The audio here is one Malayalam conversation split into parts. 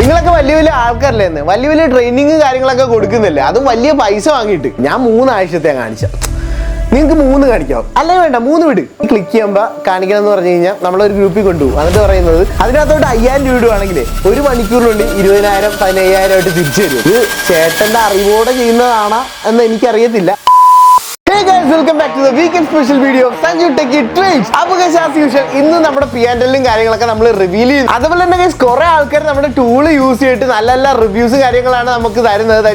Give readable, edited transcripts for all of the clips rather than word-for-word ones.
നിങ്ങളൊക്കെ വലിയ വലിയ ആൾക്കാരല്ലേ എന്ന് വലിയ വലിയ ട്രെയിനിങ് കാര്യങ്ങളൊക്കെ കൊടുക്കുന്നില്ലേ, അതും വലിയ പൈസ വാങ്ങിയിട്ട്. ഞാൻ 3 ആഴ്ചത്തെ കാണിച്ച, നിങ്ങൾക്ക് 3 കാണിക്കാം. അല്ലെങ്കിൽ വേണ്ട 3 വിട്. ക്ലിക്ക് ചെയ്യുമ്പോൾ കാണിക്കണം എന്ന് പറഞ്ഞു കഴിഞ്ഞാൽ നമ്മളൊരു ഗ്രൂപ്പിൽ കൊണ്ടുപോകും. എന്നിട്ട് പറയുന്നത് അതിനകത്തോട്ട് 5000 രൂപ ഇടുവാണെങ്കിൽ 1 മണിക്കൂറിനുള്ളിൽ 20,000 15,000 ആയിട്ട് തിരിച്ചു തരും. ഇത് ചേട്ടന്റെ അറിവോടെ ചെയ്യുന്നതാണോ എന്ന് എനിക്കറിയത്തില്ല. Hey guys, welcome back to the weekend special video of Sanju Techie Trades. അപ്പോൾ guys, as usual ഇന്ന് നമ്മുടെ P&L കാര്യങ്ങളൊക്കെ നമ്മൾ റിവീൽ ചെയ്യും. അതുപോലെ തന്നെ guys കുറേ ആൾക്കാർ നമ്മുടെ ടൂൾ യൂസ് ചെയ്തിട്ട് നല്ല നല്ല റിവ്യൂസ് കാര്യങ്ങളാണ് നമുക്ക് തരുന്നത്.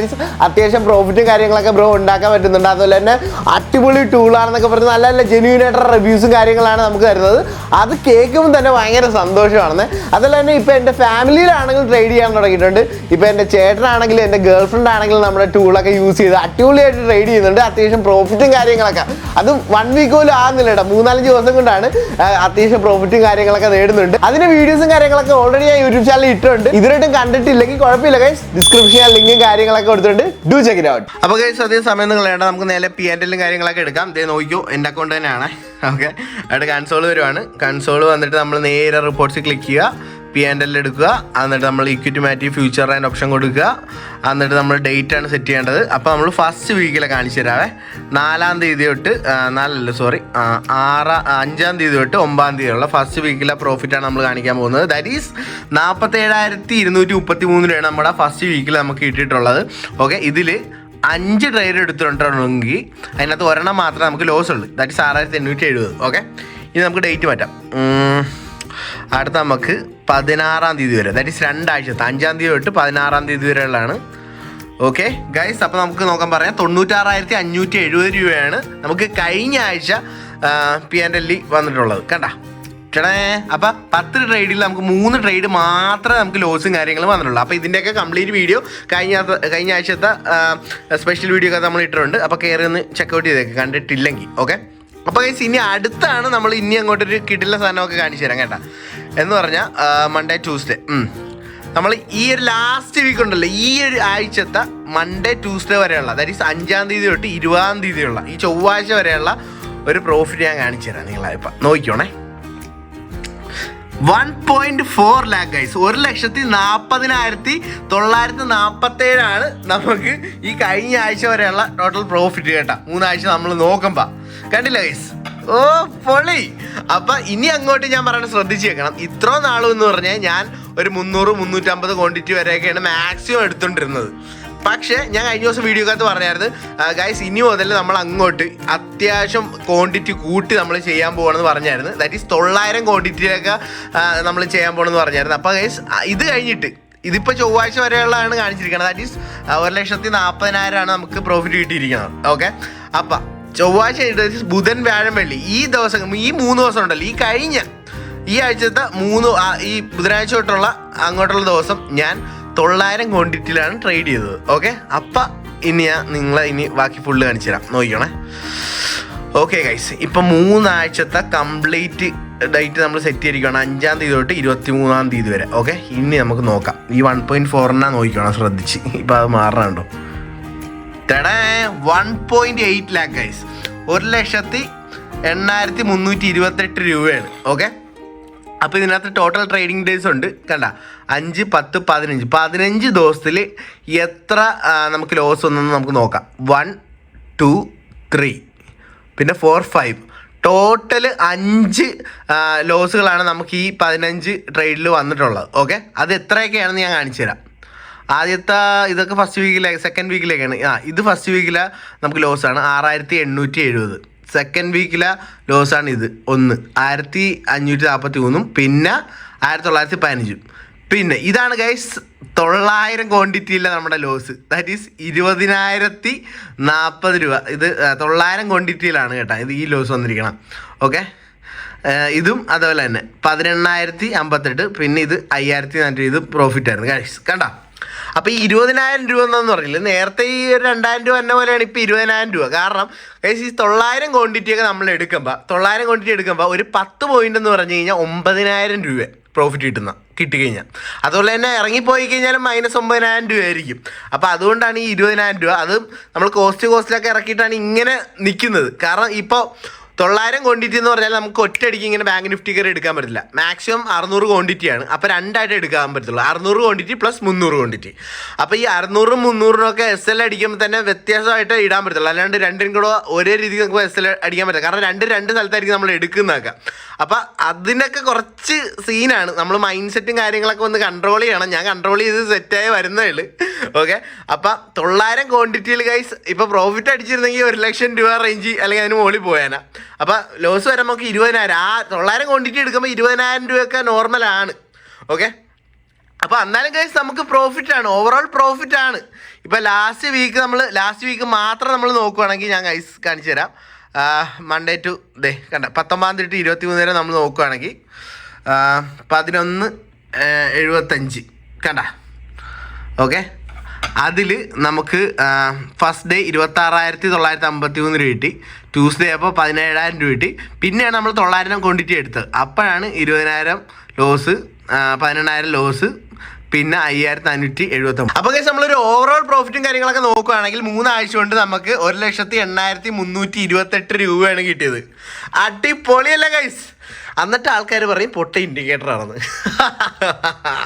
അത്യാവശ്യം പ്രോഫിറ്റും കാര്യങ്ങളൊക്കെ ബ്രോ ഉണ്ടാക്കാൻ പറ്റുന്നുണ്ട്. അതുപോലെ തന്നെ അടിപൊളി ടൂളാണെന്നൊക്കെ പറഞ്ഞ് നല്ല നല്ല ജെന്യൂൻ ആയിട്ടുള്ള റിവ്യൂസും കാര്യങ്ങളാണ് നമുക്ക് തരുന്നത്. അത് കേൾക്കുമ്പോൾ തന്നെ ഭയങ്കര സന്തോഷമാണെന്ന്. അതുപോലെ തന്നെ ഇപ്പോൾ എൻ്റെ ഫാമിലിയിലാണെങ്കിൽ ട്രേഡ് ചെയ്യാൻ തുടങ്ങിയിട്ടുണ്ട്. ഇപ്പോൾ എൻ്റെ ചേട്ടനാണെങ്കിലും എൻ്റെ ഗേൾ ഫ്രണ്ട് ആണെങ്കിലും നമ്മുടെ ടൂളൊക്കെ യൂസ് ചെയ്ത് അടിപൊളിയായിട്ട് ട്രേഡ് ചെയ്യുന്നുണ്ട്. അത്യാവശ്യം പ്രോഫിറ്റും കാര്യങ്ങളൊക്കെ അതും 1 വീക്ക് പോലും ആകുന്നില്ല കേട്ടോ. 3-4 ദിവസം കൊണ്ടാണ് അത്യാവശ്യം പ്രോഫിറ്റും കാര്യങ്ങളൊക്കെ നേടുന്നുണ്ട്. അതിന്റെ വീഡിയോസും കാര്യങ്ങളൊക്കെ ഓൾറെഡി ഞാൻ യൂട്യൂബ് ചാനലിൽ ഇട്ടിട്ടുണ്ട്. ഇതുവരെയായിട്ടും കണ്ടിട്ടില്ലെങ്കിൽ കുഴപ്പമില്ല ഗൈസ്, ഡിസ്ക്രിപ്ഷനിൽ ലിങ്കും കാര്യങ്ങളൊക്കെ കൊടുത്തിട്ടുണ്ട്. Do check it out. അപ്പോൾ ഗൈസ് അതേ സമയം നിങ്ങൾ വേണ്ട നമുക്ക് നേരെ P&L കാര്യങ്ങളൊക്കെ എടുക്കാം. ഇതേ നോക്കിയോ, എൻ്റെ അക്കൗണ്ട് തന്നെയാണ്. ഓക്കെ, അവിടെ കൺസോൾ വരുവാണ്. കൺസോൾ വന്നിട്ട് നമ്മൾ നേരെ റിപ്പോർട്ട്സ് ക്ലിക്ക് ചെയ്യുക, P&L എടുക്കുക. എന്നിട്ട് നമ്മൾ ഇക്വിറ്റി മാറ്റി ഫ്യൂച്ചർ ആൻഡ് ഓപ്ഷൻ കൊടുക്കുക. എന്നിട്ട് നമ്മൾ ഡേറ്റ് ആണ് സെറ്റ് ചെയ്യേണ്ടത്. അപ്പോൾ നമ്മൾ ഫസ്റ്റ് വീക്കിലെ കാണിച്ചു തരാവേ. 4-ാം തീയതി തൊട്ട് 5-ാം തീയതി തൊട്ട് 9-ാം തീയതിയുള്ള ഫസ്റ്റ് വീക്കിലെ പ്രോഫിറ്റാണ് നമ്മൾ കാണിക്കാൻ പോകുന്നത്. ദാറ്റ് ഈസ് 47,233 രൂപയാണ് നമ്മുടെ ഫസ്റ്റ് വീക്കിൽ നമുക്ക് കിട്ടിയിട്ടുള്ളത്. ഓക്കെ, ഇതിൽ 5 ട്രേഡ് എടുത്തിട്ടുണ്ടെങ്കിൽ അതിനകത്ത് ഒരെണ്ണം മാത്രമേ നമുക്ക് ലോസ് ഉള്ളൂ. That is 6,870. ഓക്കെ, ഇനി നമുക്ക് ഡേറ്റ് മാറ്റാം. അടുത്ത നമുക്ക് 16-ാം തീയതി വരെ, ദാറ്റ് ഈസ് 2 ആഴ്ചത്തെ 5-ാം തീയതി തൊട്ട് 16-ാം തീയതി വരെയുള്ളതാണ്. ഓക്കെ ഗൈസ്, അപ്പോൾ നമുക്ക് നോക്കാൻ പറയാം. 96,570 രൂപയാണ് നമുക്ക് കഴിഞ്ഞ ആഴ്ച P&L വന്നിട്ടുള്ളത്. കണ്ട ചേട്ടേ, അപ്പം 10 ട്രേഡിൽ നമുക്ക് 3 ട്രേഡ് മാത്രമേ നമുക്ക് ലോസും കാര്യങ്ങളും വന്നിട്ടുള്ളൂ. അപ്പോൾ ഇതിൻ്റെയൊക്കെ കംപ്ലീറ്റ് വീഡിയോ കഴിഞ്ഞ ആഴ്ചത്തെ സ്പെഷ്യൽ വീഡിയോ ഒക്കെ നമ്മൾ ഇട്ടിട്ടുണ്ട്. അപ്പോൾ കയറി ഒന്ന് ചെക്കൗട്ട് ചെയ്തേക്ക് കണ്ടിട്ടില്ലെങ്കിൽ. ഓക്കെ, അപ്പോൾ ഗൈസ് ഇനി അടുത്താണ് നമ്മൾ ഇനി അങ്ങോട്ടൊരു കിടില സാധനമൊക്കെ കാണിച്ചു തരാം കേട്ടോ. എന്ന് പറഞ്ഞാൽ മൺഡേ ട്യൂസ്ഡേ നമ്മൾ ഈ ഒരു ലാസ്റ്റ് വീക്ക് ഉണ്ടല്ലോ, ഈ ഒരു ആഴ്ചത്തെ മൺഡേ ട്യൂസ്ഡേ വരെയുള്ള, ദാറ്റ് ഈസ് 5-ാം തീയതി തൊട്ട് 20-ാം തീയതിയുള്ള ഈ ചൊവ്വാഴ്ച വരെയുള്ള ഒരു പ്രോഫിറ്റ് ഞാൻ കാണിച്ചു തരാം. നിങ്ങളിപ്പോൾ നോക്കിക്കോണേ. 1.4 ലാക്ക് ഗൈസ്, 1,40,40,947 നമുക്ക് ഈ കഴിഞ്ഞ ആഴ്ച വരെയുള്ള ടോട്ടൽ പ്രോഫിറ്റ് കേട്ടോ. 3 ആഴ്ച നമ്മൾ നോക്കുമ്പോൾ കണ്ടില്ല ഗൈസ്. ഓ പൊളി. അപ്പം ഇനി അങ്ങോട്ട് ഞാൻ പറയുന്നത് ശ്രദ്ധിച്ച് വെക്കണം. ഇത്ര നാളും എന്ന് പറഞ്ഞാൽ ഞാൻ ഒരു 300-350 ക്വാണ്ടിറ്റി വരെയൊക്കെയാണ് മാക്സിമം എടുത്തുകൊണ്ടിരുന്നത്. പക്ഷേ ഞാൻ കഴിഞ്ഞ ദിവസം വീഡിയോക്കകത്ത് പറഞ്ഞായിരുന്നു ഗൈസ്, ഇനി മുതൽ നമ്മൾ അങ്ങോട്ട് അത്യാവശ്യം ക്വാണ്ടിറ്റി കൂട്ടി നമ്മൾ ചെയ്യാൻ പോകണമെന്ന് പറഞ്ഞായിരുന്നു. ദാറ്റ് ഈസ് 900 ക്വാണ്ടിറ്റിയിലൊക്കെ നമ്മൾ ചെയ്യാൻ പോകണമെന്ന് പറഞ്ഞായിരുന്നു. അപ്പോൾ ഗൈസ് ഇത് കഴിഞ്ഞിട്ട് ഇതിപ്പോൾ ചൊവ്വാഴ്ച വരെയുള്ളതാണ് കാണിച്ചിരിക്കുന്നത്. ദാറ്റ് ഈസ് 1,40,40,000 നമുക്ക് പ്രോഫിറ്റ് കിട്ടിയിരിക്കുന്നത്. ഓക്കെ, അപ്പം ചൊവ്വാഴ്ച കഴിഞ്ഞിട്ട് ബുധൻ വ്യാഴം വെള്ളി ഈ ദിവസം, ഈ 3 ദിവസം ഉണ്ടല്ലോ, ഈ ആഴ്ചത്തെ ഈ ബുധനാഴ്ച തൊട്ടുള്ള അങ്ങോട്ടുള്ള ദിവസം ഞാൻ 900 ക്വാണ്ടിറ്റിയിലാണ് ട്രേഡ് ചെയ്തത്. ഓക്കെ, അപ്പം ഇനി ഞാൻ നിങ്ങളെ ബാക്കി ഫുള്ള് കാണിച്ചു തരാം. നോക്കിക്കോണേ. ഓക്കെ ഗൈസ്, ഇപ്പം 3 ആഴ്ചത്തെ കംപ്ലീറ്റ് ഡേറ്റ് നമ്മൾ സെറ്റ് ചെയ്തിരിക്കുകയാണ്. 5-ാം തീയതി തൊട്ട് 23-ാം തീയതി വരെ. ഓക്കെ, ഇനി നമുക്ക് നോക്കാം. ഈ 1.4 നോക്കിക്കോണം ശ്രദ്ധിച്ച്. ഇപ്പം അത് മാറണുണ്ടോ? 1.8 ലാക്ക് ഗൈസ്, 1,08,328 രൂപയാണ്. ഓക്കെ, അപ്പോൾ ഇതിനകത്ത് ടോട്ടൽ ട്രേഡിംഗ് ഡേയ്സ് ഉണ്ട്. കണ്ട 5, 10, 15 ദിവസത്തിൽ എത്ര നമുക്ക് ലോസ് വന്നെന്ന് നമുക്ക് നോക്കാം. 1, 2, 3 പിന്നെ 4, 5 ടോട്ടൽ 5 ലോസുകളാണ് നമുക്ക് ഈ 15 ട്രേഡിൽ വന്നിട്ടുള്ളത്. ഓക്കെ, അത് എത്രയൊക്കെയാണെന്ന് ഞാൻ കാണിച്ചു തരാം. ആദ്യത്തെ ഇതൊക്കെ ഫസ്റ്റ് വീക്കിലേക്ക്, സെക്കൻഡ് വീക്കിലേക്കാണ്. ഇത് ഫസ്റ്റ് വീക്കിലെ നമുക്ക് ലോസാണ് 6,870. സെക്കൻഡ് വീക്കിലെ ലോസാണ് ഇത് 1,543 പിന്നെ 1,915. പിന്നെ ഇതാണ് ഗൈസ് 900 ക്വാണ്ടിറ്റിയില്ല നമ്മുടെ ലോസ്. ദാറ്റ് ഈസ് 20,040 രൂപ. ഇത് 900 ക്വാണ്ടിറ്റിയിലാണ് കേട്ടോ ഇത് ഈ ലോസ് വന്നിരിക്കണം. ഓക്കെ, ഇതും അതുപോലെ തന്നെ 18,058. പിന്നെ ഇത് 5,400. ഇത് പ്രോഫിറ്റ് ആയിരുന്നു ഗൈസ്. കണ്ടോ? അപ്പോൾ ഈ 20,000 രൂപ എന്നൊന്നും പറഞ്ഞില്ല. നേരത്തെ ഈ ഒരു 2,000 രൂപ എന്ന പോലെയാണ് ഇപ്പോൾ 20,000 രൂപ. കാരണം ഈ 900 ക്വാണ്ടിറ്റിയൊക്കെ നമ്മൾ എടുക്കുമ്പോൾ 900 ക്വാണ്ടിറ്റി എടുക്കുമ്പോൾ ഒരു 10 പോയിന്റ് എന്ന് പറഞ്ഞു കഴിഞ്ഞാൽ 9,000 രൂപ പ്രോഫിറ്റ് കിട്ടിക്കഴിഞ്ഞാൽ. അതുപോലെ തന്നെ ഇറങ്ങിപ്പോയി കഴിഞ്ഞാലും -9,000 രൂപ ആയിരിക്കും. അപ്പോൾ അതുകൊണ്ടാണ് ഈ 20,000 രൂപ. അത് നമ്മൾ കോസ്റ്റിലൊക്കെ ഇറക്കിയിട്ടാണ് ഇങ്ങനെ നിൽക്കുന്നത്. കാരണം ഇപ്പോൾ 900 ക്വാണ്ടിറ്റി എന്ന് പറഞ്ഞാൽ നമുക്ക് ഒറ്റയടിക്ക് ഇങ്ങനെ ബാങ്ക് നിഫ്റ്റി കയറി എടുക്കാൻ പറ്റില്ല. മാക്സിമം 600 ക്വാണ്ടിറ്റിയാണ്. അപ്പോൾ രണ്ടായിട്ട് എടുക്കാൻ പറ്റുള്ളൂ. 600 ക്വാണ്ടിറ്റി പ്ലസ് 300 ക്വാണ്ടിറ്റി. അപ്പോൾ ഈ 600 300 SL അടിക്കുമ്പോൾ തന്നെ വ്യത്യാസമായിട്ട് ഇടാൻ പറ്റുള്ളൂ. അല്ലാണ്ട് രണ്ടിനും കൂടെ ഒരേ രീതിക്ക് നമുക്ക് SL അടിക്കാൻ പറ്റില്ല. കാരണം രണ്ട് സ്ഥലത്തായിരിക്കും നമ്മൾ എടുക്കുന്നതൊക്കെ. അപ്പോൾ അതിനൊക്കെ കുറച്ച് സീനാണ്. നമ്മൾ മൈൻഡ് സെറ്റും കാര്യങ്ങളൊക്കെ ഒന്ന് കൺട്രോൾ ചെയ്യണം. ഞാൻ കൺട്രോൾ ചെയ്ത് സെറ്റായി വരുന്നേ ഉള്ളൂ. ഓക്കെ, അപ്പം 900 ക്വാണ്ടിറ്റിയിൽ ഗൈസ് ഇപ്പോൾ പ്രോഫിറ്റ് അടിച്ചിരുന്നെങ്കിൽ 1 ലക്ഷം രൂപ റേഞ്ച് അല്ലെങ്കിൽ അതിന് മുകളിൽ പോയാനാ. അപ്പോൾ ലോസ് വരെ നമുക്ക് 20,000. ആ 900 ക്വാണ്ടിറ്റി എടുക്കുമ്പോൾ 20,000 രൂപയൊക്കെ നോർമലാണ്. ഓക്കെ, അപ്പോൾ എന്നാലും ഗൈസ് നമുക്ക് പ്രോഫിറ്റാണ്, ഓവറോൾ പ്രോഫിറ്റാണ്. ഇപ്പോൾ ലാസ്റ്റ് വീക്ക് മാത്രം നമ്മൾ നോക്കുവാണെങ്കിൽ ഞാൻ ഗൈസ് കാണിച്ചു തരാം. മൺഡേ ടു കണ്ട 19 തൊട്ട് 23 വരെ നമ്മൾ നോക്കുകയാണെങ്കിൽ 11.75 കണ്ട. ഓക്കെ, അതിൽ നമുക്ക് ഫസ്റ്റ് ഡേ 26,953 രൂപ കിട്ടി. ട്യൂസ്ഡേ അപ്പോൾ 17,000 രൂപ കിട്ടി. പിന്നെയാണ് നമ്മൾ 900 ക്വാണ്ടിറ്റി എടുത്തത്. അപ്പോഴാണ് 20,000 ലോസ്, 18,000 ലോസ്, പിന്നെ 5,579. അപ്പോൾ ഗൈസ് നമ്മളൊരു ഓവറോൾ പ്രോഫിറ്റും കാര്യങ്ങളൊക്കെ നോക്കുകയാണെങ്കിൽ 3 ആഴ്ച കൊണ്ട് നമുക്ക് 1,08,328 രൂപയാണ് കിട്ടിയത്. അടിപൊളിയല്ല ഗൈസ്? എന്നിട്ട് ആൾക്കാർ പറയും പൊട്ട ഇൻഡിക്കേറ്റർ ആണെന്ന്.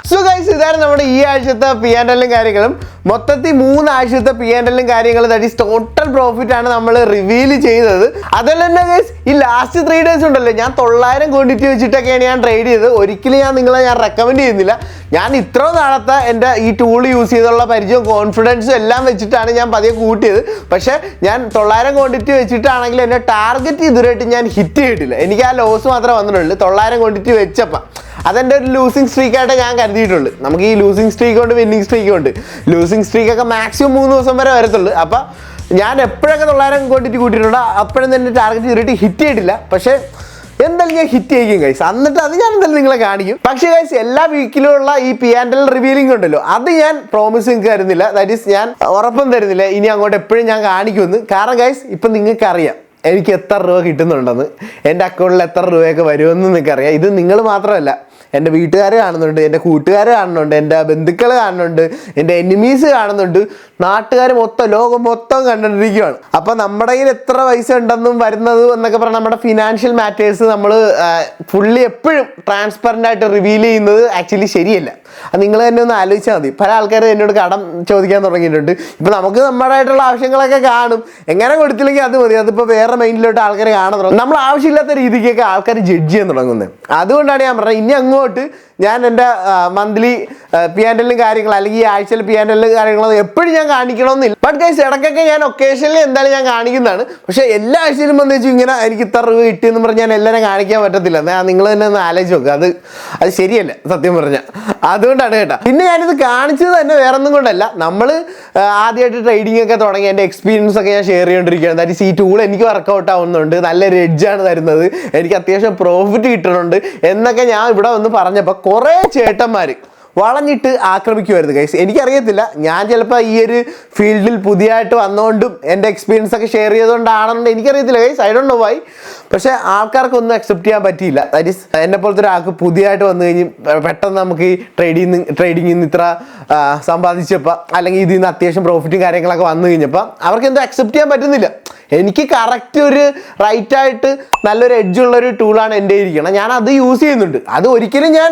സോ ഗൈസ്, ഇതാണ് നമ്മുടെ ഈ ആഴ്ചത്തെ P&L കാര്യങ്ങളും. മൊത്തത്തിൽ 3 ആഴ്ചത്തെ P&L കാര്യങ്ങളും ദാറ്റ് ഈസ് ടോട്ടൽ പ്രോഫിറ്റ് ആണ് നമ്മൾ റിവീൽ ചെയ്തത്. അതല്ല തന്നെ ഗൈസ്, ഈ ലാസ്റ്റ് 3 ഡേയ്സ് ഉണ്ടല്ലോ, ഞാൻ 900 ക്വാണ്ടിറ്റി വെച്ചിട്ടൊക്കെയാണ് ഞാൻ ട്രേഡ് ചെയ്തത്. ഒരിക്കലും ഞാൻ റെക്കമെൻഡ് ചെയ്യുന്നില്ല. ഞാൻ ഇത്ര നാളത്തെ എൻ്റെ ഈ ടൂൾ യൂസ് ചെയ്തുള്ള പരിചയവും കോൺഫിഡൻസും എല്ലാം വെച്ചിട്ടാണ് ഞാൻ പതിയെ കൂട്ടിയത്. പക്ഷേ ഞാൻ 900 ക്വാണ്ടിറ്റി വെച്ചിട്ടാണെങ്കിൽ എൻ്റെ ടാർഗറ്റ് ഇതുവരെയായിട്ട് ഞാൻ ഹിറ്റ് ചെയ്തിട്ടില്ല. എനിക്ക് ആ ലോസ് മാത്രമേ വന്നിട്ടുള്ളൂ 900 ക്വാണ്ടിറ്റി വെച്ചപ്പം. അതെൻ്റെ ഒരു ലൂസിങ് സ്ട്രീക്കായിട്ട് ഞാൻ കരുതിയിട്ടുള്ളൂ. നമുക്ക് ഈ ലൂസിങ് സ്ട്രീക്ക് ഉണ്ട്, വിന്നിങ് സ്ട്രീക്ക് ഉണ്ട്. ലൂസിങ് സ്ട്രീക്കൊക്കെ മാക്സിമം 3 ദിവസം വരെ വരത്തുള്ളൂ. അപ്പം ഞാൻ എപ്പോഴൊക്കെ 900 ക്വാണ്ടിറ്റി കൂട്ടിയിട്ടുണ്ടോ അപ്പോഴും തന്നെ ടാർഗറ്റ് ഇതുവരെയായിട്ട് ഹിറ്റ് ചെയ്തിട്ടില്ല. പക്ഷേ എന്തായാലും ഞാൻ ഹിറ്റ് ചെയ്യും ഗൈസ്. എന്നിട്ട് അത് ഞാൻ എന്തായാലും നിങ്ങളെ കാണിക്കും. പക്ഷേ ഗൈസ്, എല്ലാ വീക്കിലുള്ള ഈ P&L റിവീലിംഗ് ഉണ്ടല്ലോ, അത് ഞാൻ പ്രോമിസ് നിങ്ങൾക്ക് തരുന്നില്ല. ദാറ്റ് ഈസ് ഞാൻ ഉറപ്പും തരുന്നില്ല ഇനി അങ്ങോട്ട് എപ്പോഴും ഞാൻ കാണിക്കുമെന്ന്. കാരണം ഗൈസ്, ഇപ്പം നിങ്ങൾക്ക് അറിയാം എനിക്ക് എത്ര രൂപ കിട്ടുന്നുണ്ടെന്ന്, എൻ്റെ അക്കൗണ്ടിൽ എത്ര രൂപയൊക്കെ വരുമെന്ന് നിങ്ങൾക്കറിയാം. ഇത് നിങ്ങൾ മാത്രമല്ല, എൻ്റെ വീട്ടുകാർ കാണുന്നുണ്ട്, എൻ്റെ കൂട്ടുകാർ കാണുന്നുണ്ട്, എൻ്റെ ബന്ധുക്കൾ കാണുന്നുണ്ട്, എൻ്റെ എനിമീസ് കാണുന്നുണ്ട്, നാട്ടുകാർ മൊത്തം, ലോകം മൊത്തം കണ്ടുകൊണ്ടിരിക്കുകയാണ്. അപ്പം നമ്മുടെ കയ്യിൽ എത്ര പൈസ ഉണ്ടെന്നും വരുന്നത് എന്നൊക്കെ പറഞ്ഞാൽ നമ്മുടെ ഫിനാൻഷ്യൽ മാറ്റേഴ്സ് നമ്മൾ ഫുള്ളി എപ്പോഴും ട്രാൻസ്പെറൻ്റ് ആയിട്ട് റിവീൽ ചെയ്യുന്നത് ആക്ച്വലി ശരിയല്ല. അത് നിങ്ങൾ തന്നെ ഒന്ന് ആലോചിച്ചാൽ മതി. പല ആൾക്കാരും എന്നോട് കടം ചോദിക്കാൻ തുടങ്ങിയിട്ടുണ്ട്. ഇപ്പം നമുക്ക് നമ്മുടേതായിട്ടുള്ള ആവശ്യങ്ങളൊക്കെ കാണും, എങ്ങനെ കൊടുത്തില്ലെങ്കിൽ അത് മതി, അതിപ്പോൾ വേറെ മൈൻഡിലോട്ട് ആൾക്കാർ കാണാൻ തുടങ്ങും. നമ്മൾ ആവശ്യമില്ലാത്ത രീതിക്കൊക്കെ ആൾക്കാർ ജഡ്ജ് ചെയ്യാൻ തുടങ്ങുന്നത്. അതുകൊണ്ടാണ് ഞാൻ പറഞ്ഞത് ഇനി അങ്ങോട്ട് ഞാൻ എൻ്റെ മന്ത്ലി P&L കാര്യങ്ങൾ അല്ലെങ്കിൽ ഈ ആഴ്ചയിൽ P&L കാര്യങ്ങളൊന്നും എപ്പോഴും ഞാൻ കാണിക്കണമെന്നില്ല. ബട്ട് ഗൈസ്, ഇടയ്ക്കൊക്കെ ഞാൻ ഒക്കേഷനിൽ എന്തായാലും ഞാൻ കാണിക്കുന്നതാണ്. പക്ഷേ എല്ലാ ആഴ്ചയിലും വന്നു വെച്ചാൽ ഇങ്ങനെ എനിക്ക് ഇത്ര രൂപ കിട്ടിയെന്ന് പറഞ്ഞ് ഞാൻ എല്ലാവരും കാണിക്കാൻ പറ്റത്തില്ല. നിങ്ങൾ തന്നെ ഒന്ന് ആലോചിച്ച് നോക്കുക. അത് ശരിയല്ല സത്യം പറഞ്ഞാൽ. അതുകൊണ്ടാണ് കേട്ടോ. പിന്നെ ഞാനിത് കാണിച്ചത് തന്നെ വേറെ ഒന്നും കൊണ്ടല്ല, നമ്മൾ ആദ്യമായിട്ട് ട്രേഡിംഗ് ഒക്കെ തുടങ്ങി എൻ്റെ എക്സ്പീരിയൻസ് ഒക്കെ ഞാൻ ഷെയർ ചെയ്തുകൊണ്ടിരിക്കുകയാണ്. ദാറ്റ് ഈസ് ഈ ടൂൾ എനിക്ക് വർക്കൗട്ട് ആവുന്നുണ്ട്, നല്ലൊരു എഡ്ജാണ് തരുന്നത്, എനിക്ക് അത്യാവശ്യം പ്രോഫിറ്റ് കിട്ടുന്നുണ്ട് എന്നൊക്കെ ഞാൻ ഇവിടെ വന്ന് പറഞ്ഞപ്പോൾ കുറേ ചേട്ടന്മാർ വളഞ്ഞിട്ട് ആക്രമിക്കുമായിരുന്നു ഗൈസ്. എനിക്കറിയത്തില്ല, ഞാൻ ചിലപ്പോൾ ഈ ഒരു ഫീൽഡിൽ പുതിയതായിട്ട് വന്നുകൊണ്ടും എൻ്റെ എക്സ്പീരിയൻസ് ഒക്കെ ഷെയർ ചെയ്തുകൊണ്ടാണെന്ന് എനിക്കറിയത്തില്ല guys. I don't know why. പക്ഷേ ആൾക്കാർക്കൊന്നും അക്സെപ്റ്റ് ചെയ്യാൻ പറ്റിയില്ല. ദാറ്റ് ഈസ് എന്നെ പോലത്തെ ഒരാൾക്ക് പുതിയതായിട്ട് വന്നു കഴിഞ്ഞ് പെട്ടെന്ന് നമുക്ക് ഈ ട്രേഡിങ്ങിൽ നിന്ന് ഇത്ര സമ്പാദിച്ചപ്പോൾ അല്ലെങ്കിൽ ഇതിൽ നിന്ന് അത്യാവശ്യം പ്രോഫിറ്റും കാര്യങ്ങളൊക്കെ വന്നു കഴിഞ്ഞപ്പോൾ അവർക്ക് എന്തോ അക്സെപ്റ്റ് ചെയ്യാൻ പറ്റുന്നില്ല. എനിക്ക് കറക്റ്റ് ഒരു റൈറ്റായിട്ട് നല്ലൊരു എഡ്ജുള്ളൊരു ടൂളാണ് എൻ്റെ ഇരിക്കണം. ഞാൻ അത് യൂസ് ചെയ്യുന്നുണ്ട്. അത് ഒരിക്കലും ഞാൻ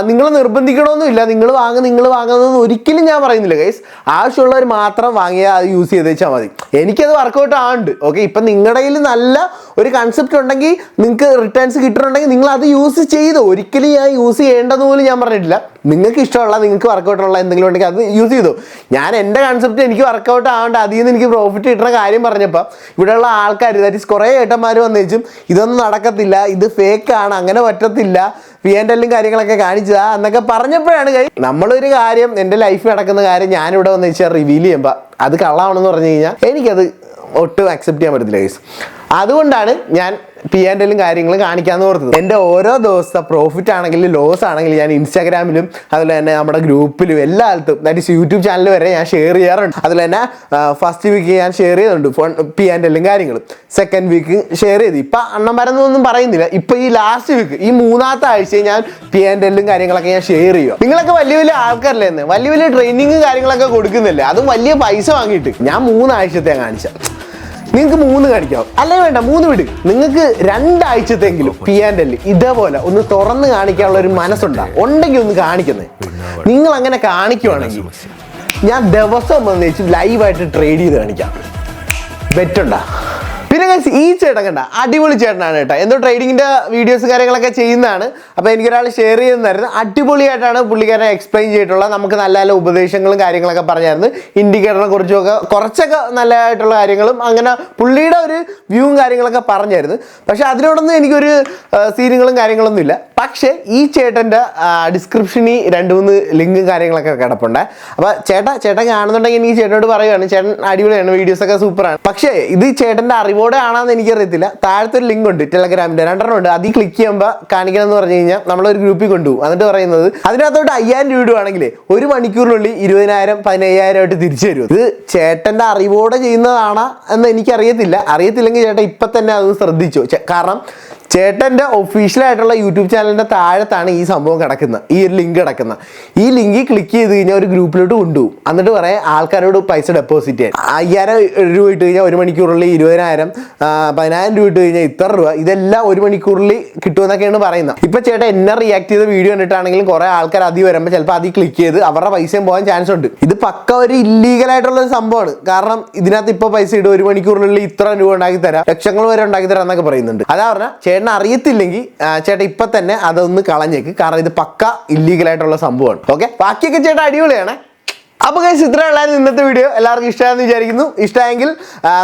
നിങ്ങൾ നിർബന്ധിക്കണമെന്നില്ല, നിങ്ങൾ വാങ്ങുന്നതെന്ന് ഒരിക്കലും ഞാൻ പറയുന്നില്ല ഗൈസ്. ആവശ്യമുള്ളവർ മാത്രം വാങ്ങിയാൽ അത് യൂസ് ചെയ്ത് വെച്ചാൽ മതി. എനിക്കത് വർക്കൗട്ട് ആവുന്നുണ്ട്. ഓക്കെ, ഇപ്പം നിങ്ങളുടെ കയ്യിൽ നല്ല ഒരു കൺസെപ്റ്റ് ഉണ്ടെങ്കിൽ, നിങ്ങൾക്ക് റിട്ടേൺസ് കിട്ടുന്നുണ്ടെങ്കിൽ നിങ്ങൾ അത് യൂസ് ചെയ്തോ. ഒരിക്കലും ഞാൻ യൂസ് ചെയ്യേണ്ടത് പോലും ഞാൻ പറഞ്ഞിട്ടില്ല. നിങ്ങൾക്ക് ഇഷ്ടമുള്ള, നിങ്ങൾക്ക് വർക്കൗട്ടുള്ള എന്തെങ്കിലും ഉണ്ടെങ്കിൽ അത് യൂസ് ചെയ്തോ. ഞാൻ എൻ്റെ കൺസെപ്റ്റ് എനിക്ക് വർക്കൗട്ട് ആവേണ്ട, അതിൽ നിന്ന് എനിക്ക് പ്രോഫിറ്റ് കിട്ടുന്ന കാര്യം പറഞ്ഞപ്പോൾ ഇവിടെയുള്ള ആൾക്കാർ ദാറ്റ് ഈസ് കുറേ ഏട്ടന്മാർ വന്നേച്ചും ഇതൊന്നും നടക്കത്തില്ല, ഇത് ഫേക്കാണ്, അങ്ങനെ പറ്റത്തില്ല, P&L കാര്യങ്ങളൊക്കെ കാണിച്ചതാ എന്നൊക്കെ പറഞ്ഞപ്പോഴാണ് നമ്മളൊരു കാര്യം, എൻ്റെ ലൈഫ് നടക്കുന്ന കാര്യം ഞാനിവിടെ വന്ന് വെച്ചാൽ റിവീൽ ചെയ്യുമ്പോൾ അത് കള്ളമാണെന്ന് പറഞ്ഞു കഴിഞ്ഞാൽ എനിക്കത് ഒട്ടും അക്സെപ്റ്റ് ചെയ്യാൻ പറ്റത്തില്ല ഗൈസ്. അതുകൊണ്ടാണ് ഞാൻ P&L കാര്യങ്ങളും കാണിക്കാമെന്ന് ഓർത്തത്. എൻ്റെ ഓരോ ദിവസത്തെ പ്രോഫിറ്റ് ആണെങ്കിലും ലോസ് ആണെങ്കിലും ഞാൻ ഇൻസ്റ്റാഗ്രാമിലും അതുപോലെ തന്നെ നമ്മുടെ ഗ്രൂപ്പിലും എല്ലായിടത്തും ദാറ്റ് ഈസ് യൂട്യൂബ് ചാനൽ വരെ ഞാൻ ഷെയർ ചെയ്യാറുണ്ട്. അതുപോലെ തന്നെ ഫസ്റ്റ് വീക്ക് ഞാൻ ഷെയർ ചെയ്തിട്ടുണ്ട് P&L കാര്യങ്ങളും. സെക്കൻഡ് വീക്ക് ഷെയർ ചെയ്ത് ഇപ്പം അണ്ണന്മാരെന്നൊന്നും പറയുന്നില്ല. ഇപ്പം ഈ ലാസ്റ്റ് വീക്ക്, ഈ 3ാമത്തെ ആഴ്ച ഞാൻ P&L കാര്യങ്ങളൊക്കെ ഞാൻ ഷെയർ ചെയ്യുക. നിങ്ങളൊക്കെ വലിയ വലിയ ആൾക്കാരല്ലേ, വലിയ ട്രെയിനിങ് കാര്യങ്ങളൊക്കെ കൊടുക്കുന്നില്ലേ, അതും വലിയ പൈസ വാങ്ങിയിട്ട്. ഞാൻ 3 ആഴ്ചത്തെ കാണിച്ച നിങ്ങൾക്ക് 3 കാണിക്കാം, അല്ലേ വേണ്ട 3 വിട്. നിങ്ങൾക്ക് 2 ആഴ്ചത്തെങ്കിലും P&L ഇതേപോലെ ഒന്ന് തുറന്ന് കാണിക്കാനുള്ള ഒരു മനസ്സുണ്ടെങ്കിൽ ഒന്ന് കാണിക്കുന്നത്. നിങ്ങൾ അങ്ങനെ കാണിക്കുവാണെങ്കിൽ ഞാൻ ദിവസം വന്ന് ലൈവായിട്ട് ട്രേഡ് ചെയ്ത് കാണിക്കാം. ബെറ്റുണ്ടാ? പിന്നെ ഈ ചേട്ടൻ കണ്ട അടിപൊളി ചേട്ടനാണ് കേട്ടോ. എന്തോ ട്രേഡിങ്ങിന്റെ വീഡിയോസ് കാര്യങ്ങളൊക്കെ ചെയ്യുന്നതാണ്. അപ്പോൾ എനിക്കൊരാൾ ഷെയർ ചെയ്തെന്നായിരുന്നു. അടിപൊളിയായിട്ടാണ് പുള്ളിക്കാരനെ എക്സ്പ്ലെയിൻ ചെയ്തിട്ടുള്ളത്. നമുക്ക് നല്ല നല്ല ഉപദേശങ്ങളും കാര്യങ്ങളൊക്കെ പറഞ്ഞായിരുന്നു. ഇൻഡിക്കേറ്ററിനെ കുറിച്ചൊക്കെ കുറച്ചൊക്കെ നല്ലതായിട്ടുള്ള കാര്യങ്ങളും അങ്ങനെ പുള്ളിയുടെ ഒരു വ്യൂവും കാര്യങ്ങളൊക്കെ പറഞ്ഞായിരുന്നു. പക്ഷെ അതിനോടൊന്നും എനിക്കൊരു സീനുകളും കാര്യങ്ങളൊന്നും ഇല്ല. പക്ഷേ ഈ ചേട്ടൻ്റെ ഡിസ്ക്രിപ്ഷനിൽ 2-3 ലിങ്കും കാര്യങ്ങളൊക്കെ കിടപ്പുണ്ട്. അപ്പോൾ ചേട്ടൻ കാണുന്നുണ്ടെങ്കിൽ എനിക്ക് ചേട്ടനോട് പറയുകയാണ്, ചേട്ടൻ അടിപൊളിയാണ്, വീഡിയോസൊക്കെ സൂപ്പറാണ്. പക്ഷേ ഇത് ചേട്ടൻ്റെ അറിവോടെ ആണെന്ന് എനിക്കറിയത്തില്ല. താഴത്തെ ഒരു ലിങ്ക് ഉണ്ട് ടെലഗ്രാമിൻ്റെ 2 ഉണ്ട്. അതിൽ ക്ലിക്ക് ചെയ്യുമ്പോൾ കാണിക്കണം എന്ന് പറഞ്ഞു കഴിഞ്ഞാൽ നമ്മളൊരു ഗ്രൂപ്പിൽ കൊണ്ടുപോകും. എന്നിട്ട് പറയുന്നത് അതിനകത്തോട്ട് 5000 രൂപ ഇടുവാണെങ്കിൽ 1 മണിക്കൂറിനുള്ളിൽ 20,000 15,000 ആയിട്ട് തിരിച്ചു തരും. ഇത് ചേട്ടൻ്റെ അറിവോടെ ചെയ്യുന്നതാണോ എന്ന് അറിയത്തില്ലെങ്കിൽ ചേട്ടൻ ഇപ്പം തന്നെ അത് ശ്രദ്ധിച്ചു. കാരണം ചേട്ടൻ്റെ ഒഫീഷ്യലായിട്ടുള്ള യൂട്യൂബ് ചാനലിൻ്റെ താഴത്താണ് ഈ സംഭവം കിടക്കുന്നത്, ഈ ഒരു ലിങ്ക് കിടക്കുന്നത്. ഈ ലിങ്കിൽ ക്ലിക്ക് ചെയ്ത് കഴിഞ്ഞാൽ ഒരു ഗ്രൂപ്പിലോട്ട് കൊണ്ടുപോകും. എന്നിട്ട് പറയാം ആൾക്കാരോട് പൈസ ഡെപ്പോസിറ്റ് ചെയ്യാൻ. 5000 രൂപ ഇട്ട് കഴിഞ്ഞാൽ 1 മണിക്കൂറിൽ 20,000, 10,000 രൂപ ഇട്ട് കഴിഞ്ഞാൽ ഇത്ര രൂപ, ഇതെല്ലാം 1 മണിക്കൂറിൽ കിട്ടുമെന്നൊക്കെയാണ് പറയുന്നത്. ഇപ്പം ചേട്ടൻ എന്നെ റിയാക്ട് ചെയ്ത വീഡിയോ കണ്ടിട്ടാണെങ്കിലും കുറേ ആൾക്കാർ അതിൽ വരുമ്പോൾ ചിലപ്പോൾ അതിൽ ക്ലിക്ക് ചെയ്ത് അവരുടെ പൈസയും പോകാൻ ചാൻസ് ഉണ്ട്. ഇത് പക്ക ഒരു ഇല്ലീഗലായിട്ടുള്ള ഒരു സംഭവമാണ്. കാരണം ഇതിനകത്ത് ഇപ്പോൾ പൈസ ഇടും, 1 മണിക്കൂറിനുള്ളിൽ ഇത്ര രൂപ ഉണ്ടാക്കി തരാം, ലക്ഷങ്ങൾ വരെ ഉണ്ടാക്കി തരാം എന്നൊക്കെ പറയുന്നുണ്ട്. അതാ പറഞ്ഞാൽ ചേട്ടൻ അറിയത്തില്ലെങ്കിൽ ചേട്ടൻ ഇപ്പം തന്നെ അതൊന്ന് കളഞ്ഞേക്ക്. കാരണം ഇത് പക്ക ഇല്ലീഗലായിട്ടുള്ള സംഭവമാണ്. ഓക്കെ, ബാക്കിയൊക്കെ ചേട്ടൻ അടിപൊളിയാണ്. അപ്പോൾ ഗൈസ് ഇത്രയുള്ളായിരുന്നു ഇന്നത്തെ വീഡിയോ. എല്ലാവർക്കും ഇഷ്ടമായെന്ന് വിചാരിക്കുന്നു. ഇഷ്ടമായെങ്കിൽ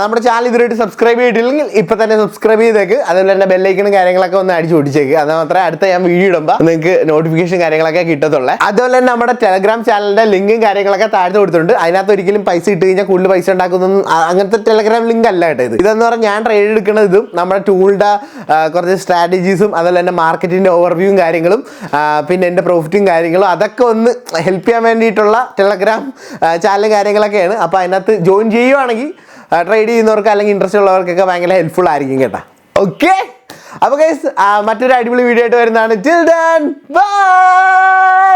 നമ്മുടെ ചാനൽ ഇതുവരെയായിട്ട് സബ്സ്ക്രൈബ് ചെയ്തിട്ടില്ലെങ്കിൽ ഇപ്പം തന്നെ സബ്സ്ക്രൈബ് ചെയ്തേക്ക്. അതുപോലെ തന്നെ ബെല്ലൈക്കണും കാര്യങ്ങളൊക്കെ ഒന്ന് അടിച്ചു പൊട്ടിച്ചേക്ക്. അത് മാത്രമേ അടുത്ത ഞാൻ വീഡിയോ ഇടുമ്പോൾ നിങ്ങൾക്ക് നോട്ടിഫിക്കേഷൻ കാര്യങ്ങളൊക്കെ കിട്ടത്തുള്ളൂ. അതുപോലെ തന്നെ നമ്മുടെ ടെലഗ്രാം ചാനലിൻ്റെ ലിങ്കും കാര്യങ്ങളൊക്കെ താഴ്ത്ത് കൊടുത്തിട്ടുണ്ട്. അതിനകത്ത് ഒരിക്കലും പൈസ ഇട്ട് കഴിഞ്ഞാൽ കൂടുതൽ പൈസ ഉണ്ടാക്കുന്നൊന്നും അങ്ങനത്തെ ടെലഗ്രാം ലിങ്ക് അല്ല കേട്ടോ. ഇതെന്ന് പറഞ്ഞാൽ ഞാൻ ട്രേഡ് എടുക്കുന്നത് ഇതും നമ്മുടെ ടൂളിൻ്റെ കുറച്ച് സ്ട്രാറ്റജീസും അതുപോലെ തന്നെ മാർക്കറ്റിൻ്റെ ഓവർവ്യൂവും കാര്യങ്ങളും പിന്നെ എൻ്റെ പ്രോഫിറ്റും കാര്യങ്ങളും അതൊക്കെ ഒന്ന് ഹെൽപ്പ് ചെയ്യാൻ വേണ്ടിയിട്ടുള്ള ടെലഗ്രാം ചാനൽ കാര്യങ്ങളൊക്കെയാണ്. അപ്പോൾ അതിനകത്ത് ജോയിൻ ചെയ്യുവാണെങ്കിൽ ട്രേഡ് ചെയ്യുന്നവർക്ക് അല്ലെങ്കിൽ ഇൻട്രസ്റ്റ് ഉള്ളവർക്കൊക്കെ ഭയങ്കര ഹെൽപ്ഫുൾ ആയിരിക്കും കേട്ടോ. ഓക്കെ, അപ്പോൾ ഗൈസ് മറ്റൊരു അടിപൊളി വീഡിയോ ആയിട്ട് വരുന്നതാണ്. Till then bye.